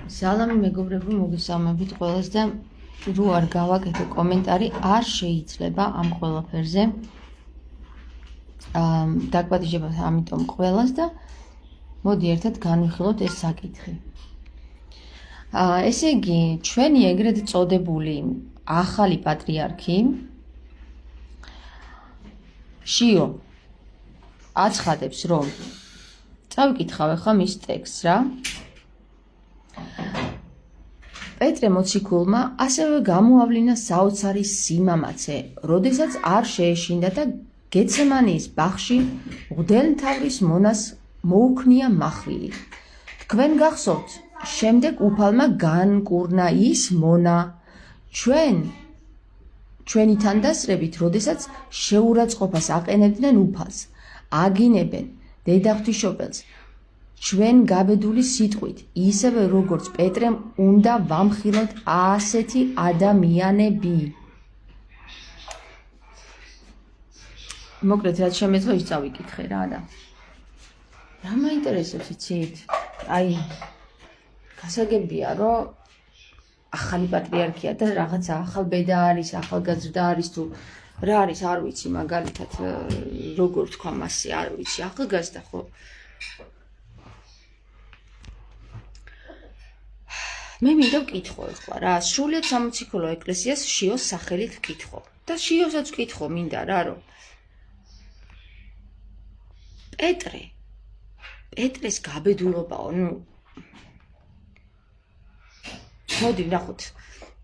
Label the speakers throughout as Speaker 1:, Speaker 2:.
Speaker 1: სალამი მეგობრებო, მოგესალმებით ყველას და რო არ გავაკეთე კომენტარი, არ შეიძლება ამ ყველაფერზე. დაგვადიჯებათ ამიტომ ყველას და მოდი ერთად განვიხილოთ ეს საკითხი. ესე იგი, ჩვენი ეგრეთ წოდებული ახალი პატრიარქი შიო აცხადებს, რომ წავიკითხავ ახლა მის ტექსტს რა. პეტრე მოციქულმა ასევე გამოავლინა საოცარი სიმამაცე, როდესაც არ შეეშინდა და გეცემანიის ბაღში მღვდელმთავრის მონას მოუქნია მახვილი. თქვენ გახსოვთ, შემდეგ უფალმა განკურნა ის მონა ჩვენთან დასწრებით, როდესაც შეურაცხყოფას აყენებდნენ უფალს, აგინებენ დედაღვთისმშობელს, ჩვენ გაბედული სიტყვით, ისევე როგორც პეტრემ უნდა ვამხილოთ ასეთი ადამიანები. მოკლედ, რაც შემეძლო ის წავიკითხე რა და. რა მაინტერესებს იცით? აი, გასაგებია, რომ ახალი პატრიარქია და რაღაცა ახალ ბედა არის, ახალგაზრდა არის თუ რა არის, არ ვიცი, მაგალითად, როგორ თქვა მასზე, არ ვიცი, ახალგაზრდა ხო? მე მინდა ვკითხო ახლა რა, სრულიად სამოციქულო ეკლესიას შიოს სახელით ვკითხო. და შიოსაც ვკითხო მინდა რა, რომ პეტრეს გაბედულობაო, მოდი ვნახოთ,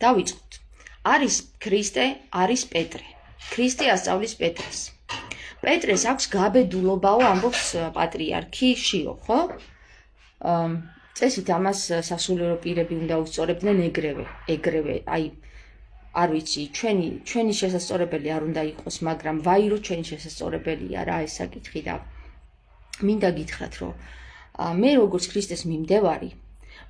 Speaker 1: დავიწყოთ. არის ქრისტე, არის პეტრე. ქრისტე ასწავლის პეტრეს. პეტრეს აქვს გაბედულობაო, ამბობს პატრიარქი შიო, ხო? წესით ამას სასულიერო პირები უნდა უსწორებდნენ ეგრევე, აი, არ ვიცი, ჩვენი შესასწორებელი არ უნდა იყოს, მაგრამ ვაირო ჩვენი შესასწორებელია რა ეს საკითხი და მინდა გითხრათ, რომ მე როგორც ქრისტეს მიმდევარი,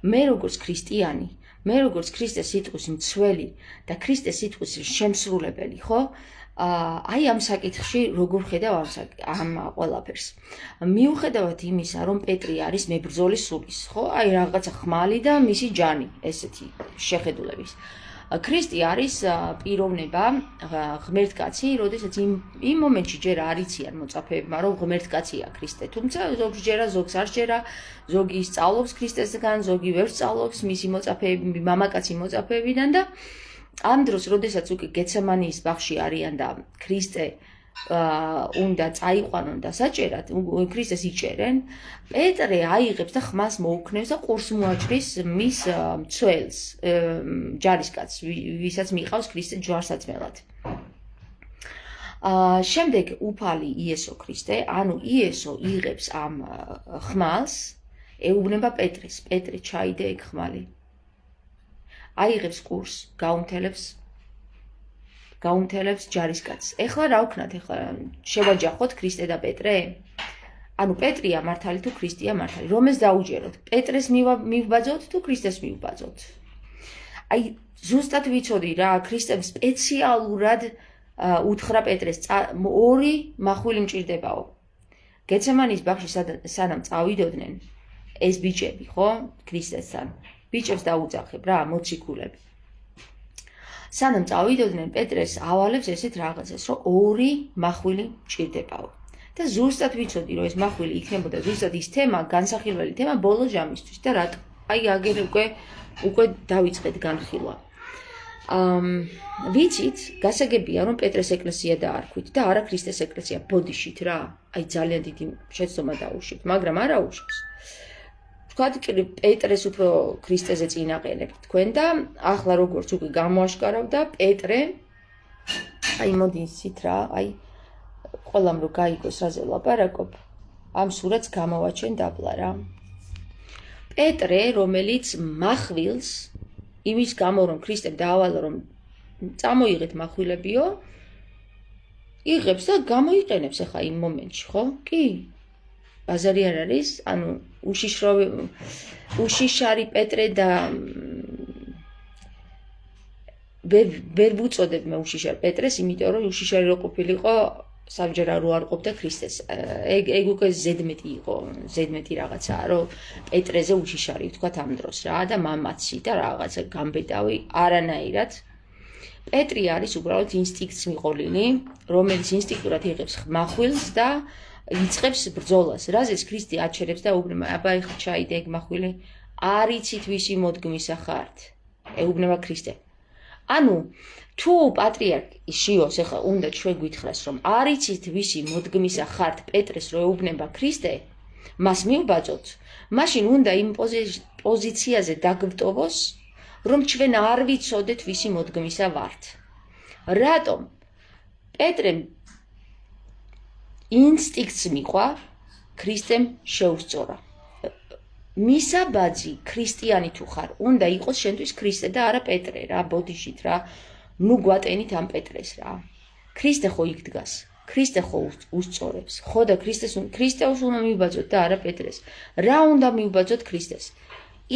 Speaker 1: მე როგორც ქრისტიანი, მე როგორც ქრისტეს სიტყვის მცველი და ქრისტეს სიტყვის შემსრულებელი, ხო? აი ამ საკითხში როგორ ხედავ ამ ყველაფერს. მიუხედავად იმისა, რომ პეტრი არის მებრძოლის სულის, ხო? აი რაღაცა ხმალი და მისი ჯანი, ესეთი შეხედულების. ქრისტე არის პიროვნება, ღმერთკაცი, როდესაც იმ მომენტში ჯერ არ იციან მოწაფეებმა, რომ ღმერთკაცია ქრისტე, თუმცა ზოგს ჯერა, ზოგს არ ჯერა, ზოგი სწავლობს ქრისტესგან, ზოგი ვერ სწავლობს, მისი მოწაფეები, მამაკაცი მოწაფეებიდან და ამ დროს, როდესაც უკვე გეცემანიის ბაღში არიან და ქრისტე უნდა წაიყვანონ და საჭერად, ქრისტეს იჭერენ, პეტრე აიღებს და ხმას მოუქნევს და ყურს მოაჭრის მის მცველს, ჯარისკაცს, ვისაც მიყავს ქრისტე ჯვარსაცმელად. შემდეგ უფალი იესო ქრისტე, ანუ იესო იღებს ამ ხმალს, ეუბნება პეტრეს, პეტრე ჩაიდე ეგ ხმალი. აიღებს ყურს, გაუმთელებს ჯარისკაცს. ეხლა რა ვქნათ, ეხლა შევაჯახოთ ქრისტე და პეტრე? ანუ პეტრია მართალი თუ ქრისტეა მართალი? რომელს დაუჯეროთ? პეტრეს მივბაძოთ თუ ქრისტეს მივბაძოთ? აი, ზუსტად ვიცოდი რა, ქრისტემ სპეციალურად უთხრა პეტრეს, ორი მახვილი მჭირდებაო. გეცემანის ბაღში სანამ წავიდოდნენ ეს ბიჭები, ხო? ქრისტესთან. ბიჭებს დაუძახებ რა, მოციქულები. სანამ წავიდოდნენ პეტრეს ავალებს ესეთ რაღაცას, რომ ორი მახვილი მჭირდებაო. და ზუსტად ვიცოდი, რომ ეს მახვილი იქნებოდა ზუსტად ის თემა, განსახილველი თემა ბოლო ჟამისთვის და რატო? აი აგერ უკვე დავიწყეთ განხილვა. ვიცით, გასაგებია, რომ პეტრეს ეკლესია დაარქვით და არა ქრისტეს ეკლესია ბოდიშით რა. აი ძალიან დიდი შეცდომა დაუშვით, მაგრამ არ აუშვებს. თქვათ, პეტრეს უფრო ქრისტეზე წინაყენებთ თქვენ და ახლა როგორც უკვე გამოაშკარავდა პეტრე, აი მოდი ისიც რა, აი ყველამ რო გაიგოს რაზე ლაპარაკობ, ამ სურათს გამოვაჩენ დაბლა რა. პეტრე, რომელიც მახვილს იმის გამო, რომ ქრისტემ დაავალა, რომ წამოიღეთ მახვილებიო, იღებს და გამოიყენებს ახლა იმ მომენტში, ხო? კი. ბაზარი არ არის, ანუ უშიშარი პეტრე და ვერ ვუწოდებ მე უშიშარ პეტრეს, იმიტომ რომ უშიშარი რო ყოფილიყო, საბჯერა რო არ ყოფდა ქრისტეს. ეგ უკვე ზედმეტი იყო, ზედმეტი რაღაცაა, რომ პეტრეზე უშიშარი ვთქვათ ამ დროს რა და მამაცი და რაღაცა გამბედავი არანაირად. პეტრი არის უბრალოდ ინსტინქტს მიყოლილი, რომელიც ინსტინქტურად იღებს מחვილს და იწყებს ბრძოლას. რაზეც ქრისტე აჩერებს და ეუბნება, აბა ეხლა ჩაიდე ეგ מחვილი, არ იცით ვისი მოდგმისა ხართ. ეუბნება ქრისტე. ანუ თუ პატრიარქ შიოს ეხლა უნდა ჩვენ გითხრას რომ არ იცით ვისი მოდგმისა ხართ პეტრეს რო ეუბნება ქრისტე, მას მივბაძოთ, მაშინ უნდა იმ პოზიციაზე დაგვტოვოს, რომ ჩვენ არ ვიცოდეთ ვისი მოდგმისა ვართ. რატომ? პეტრემ ინსტინქტს მიყვა, ქრისტემ შეუსწორა. მისა ბაძი ქრისტიანი თუ ხარ, უნდა იყოს შენთვის ქრისტე და არა პეტრე რა, ბოდიშით რა. ნუ გვატენით ამ პეტრეს რა. ქრისტე ხო იქ დგას. ქრისტე ხო უსწორებს. ხო და ქრისტეს უნდა მივბაძოთ და არა პეტრეს. რა უნდა მივბაძოთ ქრისტეს?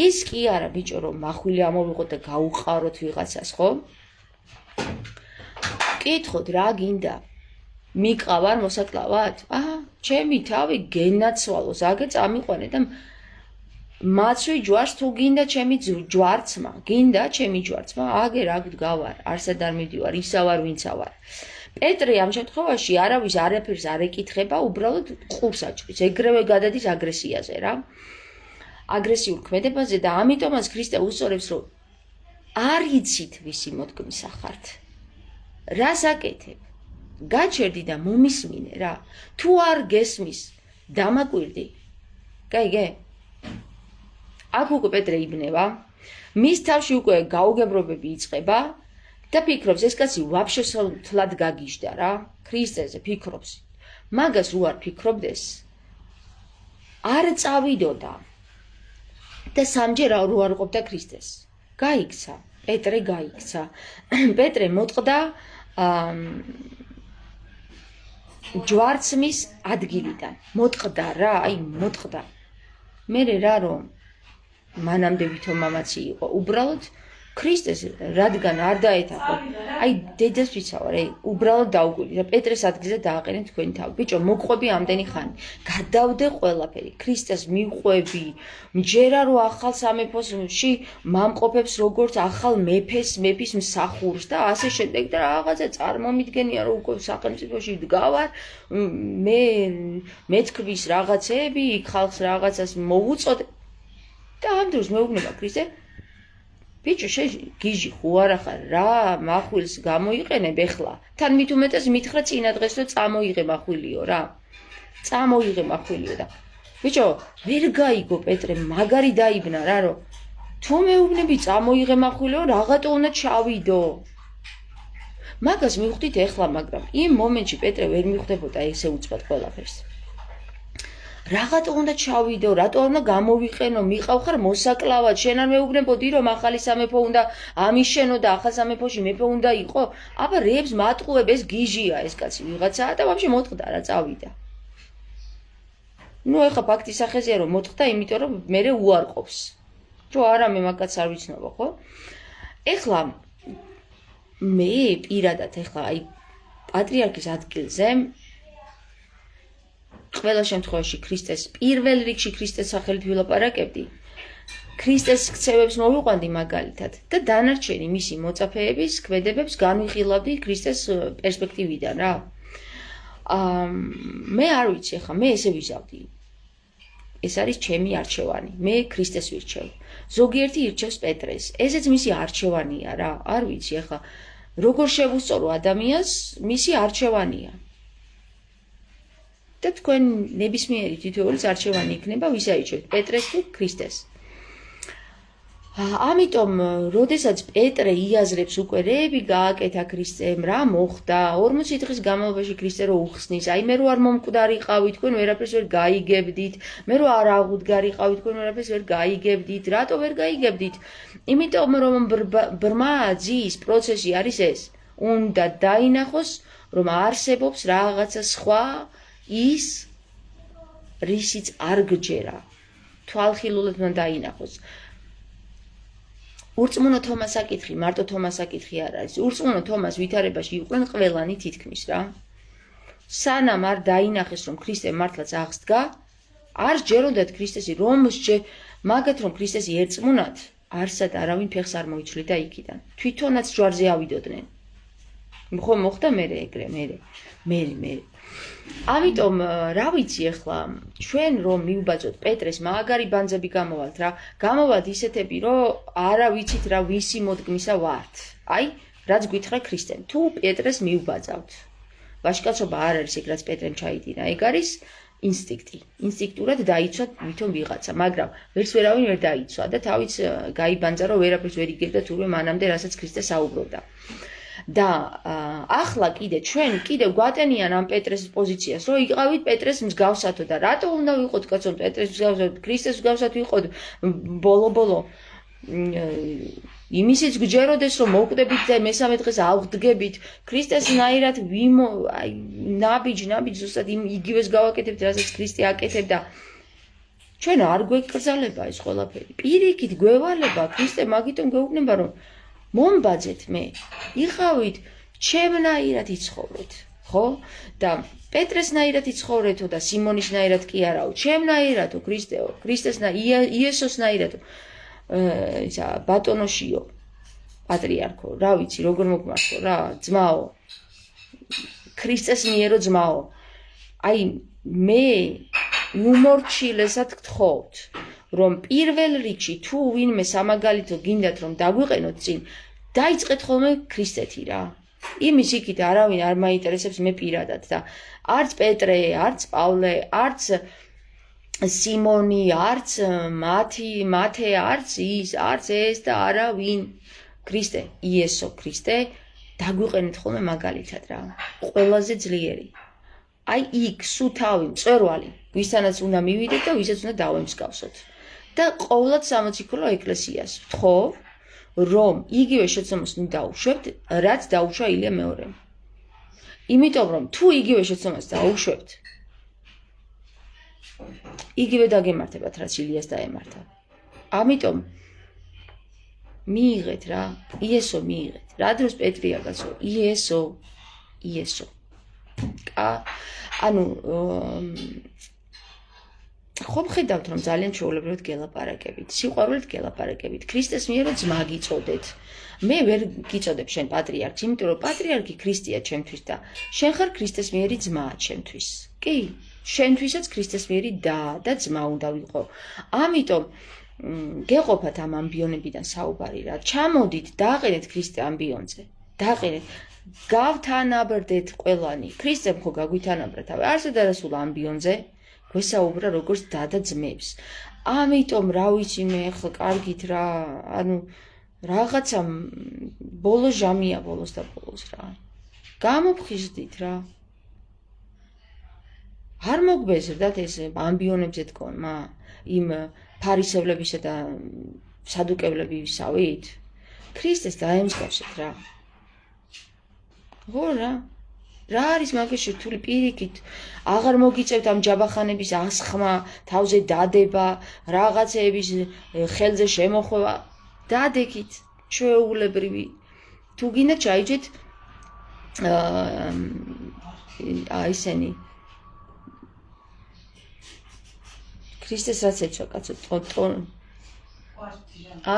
Speaker 1: ის კი არა ბიჭო რომ מחვილი ამოვიღოთ და გაუყაროთ ვიღაცას, ხო? კითხოთ რა გინდა? მიყავარ მოსაკლავად? ჩემი თავი გენაცვალოს, აგე წამიყვანე და მაცვი ჯვარს თუ გინდა ჩემი ჯვარცმა, გინდა ჩემი ჯვარცმა, აგე რა გდგავარ, არსად არ მივდივარ, ისა ვარ ვინცა ვარ. პეტრე ამ შემთხვევაში არავის არაფერს არ ეკითხება, უბრალოდ ყურს აჭრის, ეგრევე გადადის აგრესიაზე რა. აგრესიულ ქმედებაზე და ამიტომაც ქრისტე უსწორებს, რომ არ იცით ვისი მოდგმისა ხართ. რას აკეთებ? გაჩერდი და მომისმინე რა. თუ არ გესმის, დამაკვირდი. გაიგე? აქ უკვე პეტრე იბნება, მის თავში უკვე გაუგებრობები იწყება და ფიქრობს, ეს კაცი ვაფშე თლად გაგიჟდა რა, ქრისტეზე ფიქრობს. მაგას რო არ ფიქრობდეს, არ წავიდოდა და სამჯერ რო არ ყოფდა ქრისტეს. გაიქცა, პეტრე გაიქცა. პეტრე მოტყდა ჯვარცმის ადგილიდან. მოტყდა რა, აი მოტყდა. მერე რა რომ მანამდე ვითომ მამაცი იყო, უბრალოდ ქრისტეს რადგან არ დაეთახო, აი დედას ვიცავარ, უბრალოდ დაუკვირდი და პეტრეს ადგილზე დააყენე თქვენი თავი. ბიჭო, მოყვები ამდენი ხანი, გადავდე ყველაფერი, ქრისტეს მიყვები, მჯერა რომ ახალ სამეფოში მამყოფებს როგორც ახალ მეფის მსახურს და ასე შემდეგ და რაღაცა წარმომიდგენია რომ უკვე სახელმწიფოში დგავარ, მე თქვის რაღაცეები, იქ ხალხს რაღაცას მოვუწოდე და ამ დროს მეუბნება ქრისტე, ბიჭო, გიჟი ხო არა ხარ, რა מחვილს გამოიყენებ ეხლა. თან მით უმეტეს მითხრა წინა დღეს რომ წამოიღე מחვილიო რა. წამოიღე מחვილიო და ბიჭო, ვერ გაიგო პეტრე, მაგარი დაიბნა რა, რომ თუ მეუბნები წამოიღე מחვილიო, რაღაცა უნდა ჩავიდო. მაგას მივხვდით ეხლა, მაგრამ იმ მომენტში პეტრე ვერ მიხვდებოდა ესე უცბად ყველაფერს. რაღაცა უნდა ჩავიდო, რატო უნდა გამოვიყენო, მიყავ ხარ მოსაკლავად, შენ არ მეუბნებოდი რომ ახალი სამეფო უნდა ამიშენო და ახალ სამეფოში მეფე უნდა იყო? აბა რეებს მატყუებ, ეს გიჟია ეს კაცი ვიღაცაა და ვაფშე მოტყდა რა, წავიდა. ნუ ეხლა ფაქტის სახეზეა რომ მოტყდა, იმიტომ რომ მერე უარყოფს. რომ არა მე მაგაც არ ვიცნობო, ხო? ეხლა მე პირადად ეხლა აი პატრიარქის ადგილზე ყველა შემთხვევაში ქრისტეს პირველ რიგში ქრისტეს სახელით ვილაპარაკებდი. ქრისტეს ქცევებს მოვიყვანდი მაგალითად და დანარჩენი მისი მოწაფეების ქმედებებს განვიხილავდი ქრისტეს პერსპექტივიდან რა. მე არ ვიცი ახლა, მე ესე ვიზავდი. ეს არის ჩემი არჩევანი. მე ქრისტეს ვირჩევ. ზოგიერთი ირჩევს პეტრეს. ესეც მისი არჩევანია რა. არ ვიცი ახლა როგორ შევუსწორო ადამიანს, მისი არჩევანია. და თქვენ ნებისმიერი თითოეულის არჩევანი იქნება, ვის აიჩევთ, პეტრეს თუ ქრისტეს. ამიტომ, როდესაც პეტრე იაზრებს უკვე რეები გააკეთა ქრისტემ, რა მოხდა, 40 დღის განმავლობაში ქრისტე რო უხსნის, აი მე რო არ მომკვდარიყავი, თქვენ ვერაფერს ვერ გაიგებდით, მე რო არ აღუდგარიყავი, თქვენ ვერაფერს ვერ გაიგებდით, რატო ვერ გაიგებდით? იმიტომ რომ ბრმა ძიის პროცესი არის ეს, უნდა დაინახოს, რომ არსებობს რაღაცა სხვა ის რისიც არ გჯერა. თვალხილულად უნდა დაინახოს. ურწმუნო თომას აკითხი, მარტო თომას აკითხი არ არის. ურწმუნო თომას ვითარებაში იყვნენ ყველანი თითქმის რა. სანამ არ დაინახეს რომ ქრისტე მართლაც აღსდგა, არ ჯეროდათ ქრისტესი რომ მაგათ რომ ქრისტესი ერწმუნათ, არსად არავინ ფეხს არ მოიცვლიდა იქიდან. თვითონაც ჯვარზე ავიდოდნენ. ხო მოხდა მერე ეგრე, მერე. ამიტომ რა ვიცი ახლა ჩვენ რომ მივბაძოთ პეტრეს მაგარი ბანძები გამოვალთ რა, გამოვალთ ისეთები რომ არა ვიცით რა ვისი მოდგმისა ვართ. აი, რაც გითხრა ქრისტემ, თუ პეტრეს მივბაძავთ. ვაჟკაცობა არ არის ეგ რაც პეტრემ ჩაიდინა, ეგ არის ინსტინქტურად დაიცვა თვითონ ვიღაცა, მაგრამ ვერც ვერავინ ვერ დაიცვა და თავიც გაიბანძა რომ ვერაფერს ვერ იგებდა თურმე მანამდე რასაც ქრისტე საუბრობდა. და ახლა ჩვენ კიდევ გვატენიან ამ პეტრეს პოზიციას, რომ იყავით პეტრეს მსგავსათო და რატო უნდა ვიყოთ კაცო პეტრეს მსგავსად, ქრისტეს მსგავსად ვიყოთ ბოლო იმისიც გჯეროდეს რომ მოვკვდებით და მესამე დღეს ავღდგებით, ქრისტესნაირად ნაბიჯ ზუსტად იგივეს გავაკეთებთ, რასაც ქრისტე აკეთებდა. ჩვენ არ გვეკრძალება ეს ყველაფერი. პირიქით გვევალება ქრისტე მაგიტომ გვეუბნება რომ მომბაძეთ მე, იყავით ჩემნაირად იცხოვრეთ, ხო? და პეტრესნაირად იცხოვრეთო და სიმონისნაირად კი არაო, ჩემნაირადო ქრისტეო, იესოსნაირადო ბატონოშიო, პატრიარქო, რა ვიცი, როგორ მოგმართო რა, ძმაო, ქრისტეს მიერო ძმაო. აი მე უმორჩილესად გთხოვთ, რომ პირველ რიგში თუ ვინმე სამაგალითო გინდათ რომ დაგვიყენოთ წინ, დაიწყეთ ხოლმე ქრისტეთი რა. იმის იქით არავინ არ მაინტერესებს მე პირადად და არც პეტრე, არც პავლე, არც სიმონი, არც მათე, არც ეს და არავინ ქრისტე, იესო ქრისტე დაგვიყენეთ ხოლმე მაგალითად რა. ყველაზე ძლიერი. აი იქ სუთავი, მწვერვალი, ვისთანაც უნდა მივიდეთ და ვისაც უნდა დავემსგავსოთ. და ყოვლად სამოციქულო ეკლესიას ვთხოვ, რომ იგივე შეცდომას ნუ დაუშვებთ, რაც დაუშვა ილია მეორემ. იმიტომ რომ თუ იგივე შეცდომას დაუშვებთ, იგივე დაგემართებათ, რაც ილიას დაემართა. ამიტომ მიიღეთ რა, იესო მიიღეთ. რა დროს პეტრია კაცო, იესო. ანუ ხომ ხედავთ რომ ძალიან ჩვეულებრივად გელაპარაკებით, სიყვარულით გელაპარაკებით, ქრისტეს მიერო ძმა გიწოდეთ. მე ვერ გიწოდებ შენ პატრიარქს, იმიტომ რომ პატრიარქი ქრისტეა ჩემთვის და შენ ხარ ქრისტეს მიერი ძმაა ჩემთვის. კი, შენთვისაც ქრისტეს მიერი და ძმა უნდა ვიყო. ამიტომ გეყოფათ ამ ამბიონებიდან საუბარი რა. ჩამოდით, დააყენეთ ქრისტე ამბიონზე. დააყენეთ. გავთანაბრდეთ ყველანი. ქრისტემ ხო გაგვითანაბრა თავი. არსად არასულ ამბიონზე გვესაუბრა როგორც და ძმებს. ამიტომ რა ვიცი მე ახლა კარგით რა, ანუ რაღაცა ბოლო ჟამია ბოლოს და ბოლოს რა. გამოფხიზდით რა. არ მოგბეზრდათ ეს ამბიონებზე თქონმა იმ ფარისევლებისა და სადუკელებისავით. ქრისტეს დაემსგავსეთ რა. ხო რა. რა არის მაგაში რთული პირიქით, აღარ მოგიწევთ ამ ჯაბახანების ასხმა, თავზე დადება, რაღაცეების ხელზე შემოხვევა, დადექით, ჩვეულებრივი. თუ გინდა ჩაიჯეთ ისენი ქრისტეს რაც ეცვა კაცო,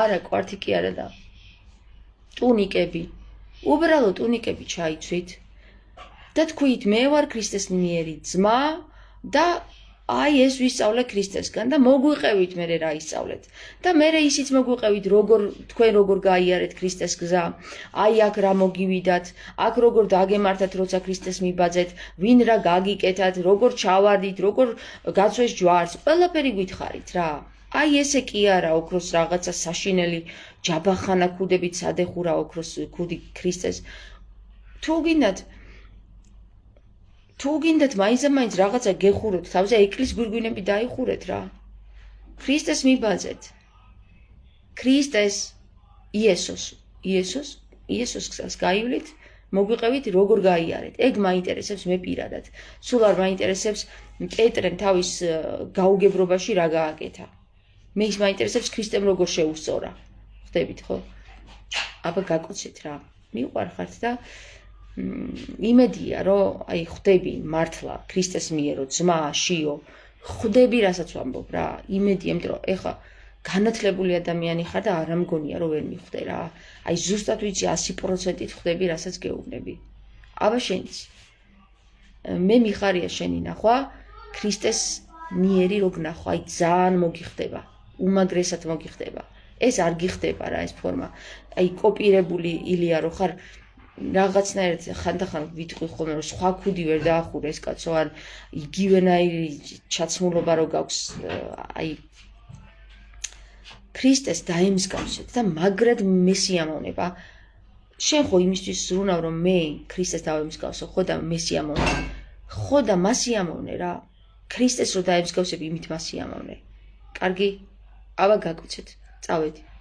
Speaker 1: არა, კვართი კი არა და ტუნიკები, უბრალოდ ტუნიკები ჩაიცვით. და თქვით მე ვარ ქრისტეს მიერი ძმა და აი ეს ვისწავლე ქრისტესგან და მოგვიყევით მე რა ისწავლეთ და მე ისიც მოგვიყევით თქვენ როგორ გაიარეთ ქრისტეს გზა, აი აქ რა მოგივიდათ, აქ როგორ დაგემართათ როცა ქრისტეს მიბაძეთ, ვინ რა გაგიკეთათ, როგორ ჩავარდით, როგორ გაცვეს ჯვარს, ყველაფერი გითხარით რა. აი ესე კი არა ოქროს რაღაცა საშინელი ჯაბახანა ქუდებით სადეხურა ოქროს ქუდი ქრისტეს. თუ გინდათ მაინც რაღაცა გეხუროთ, თავზე ეკლის გვირგვინები დაიხურეთ რა. ქრისტეს მიბაძეთ. ქრისტეს იესოს გზას გაივლით, მოგვიყევით როგორ გაიარეთ. ეგ მაინტერესებს მე პირადად. სულ არ მაინტერესებს პეტრემ თავის გაუგებრობაში რა გააკეთა. მე ის მაინტერესებს ქრისტემ როგორ შეუსწორა. ხდებით ხო? აბა გაკოცეთ რა. მიყვარხართ და იმედია რომ აი ხვდები მართლა ქრისტეს მიერ რომ ძმა შიო ხვდები რასაც ვამბობ რა იმედია იმიტომ რომ ეხლა განათლებული ადამიანი ხარ და არ ამგონია რომ ვერ მიხვდე რა აი ზუსტად ვიცი 100%-ით ხვდები რასაც გეუბნები აბა შენიც მე მიხარია შენი ნახვა ქრისტეს მიერი რო გნახვა აი ძალიან მოგიხდება უმაგრესად მოგიხდება ეს არ გიხდება რა ეს ფორმა აი კოპირებული ილია რო ხარ რაღაცნაირად ხანდახან ვიტყვი ხოლმე რომ სხვა ქუდი ვერ დაახურე ეს კაცო ან იგივენაირი ჩაცმულობა რო გაქვს აი ქრისტეს დაემსგავსეთ და მაგრად მესიამოვნება შენ ხო იმისთვის ზრუნავ რომ მე ქრისტეს დავემსგავსო ხო და მესიამოვნე ხო და მასიამოვნე რა ქრისტეს რო დაემსგავსები იმით მასიამოვნე კარგი აბა გაგოცეთ წავედი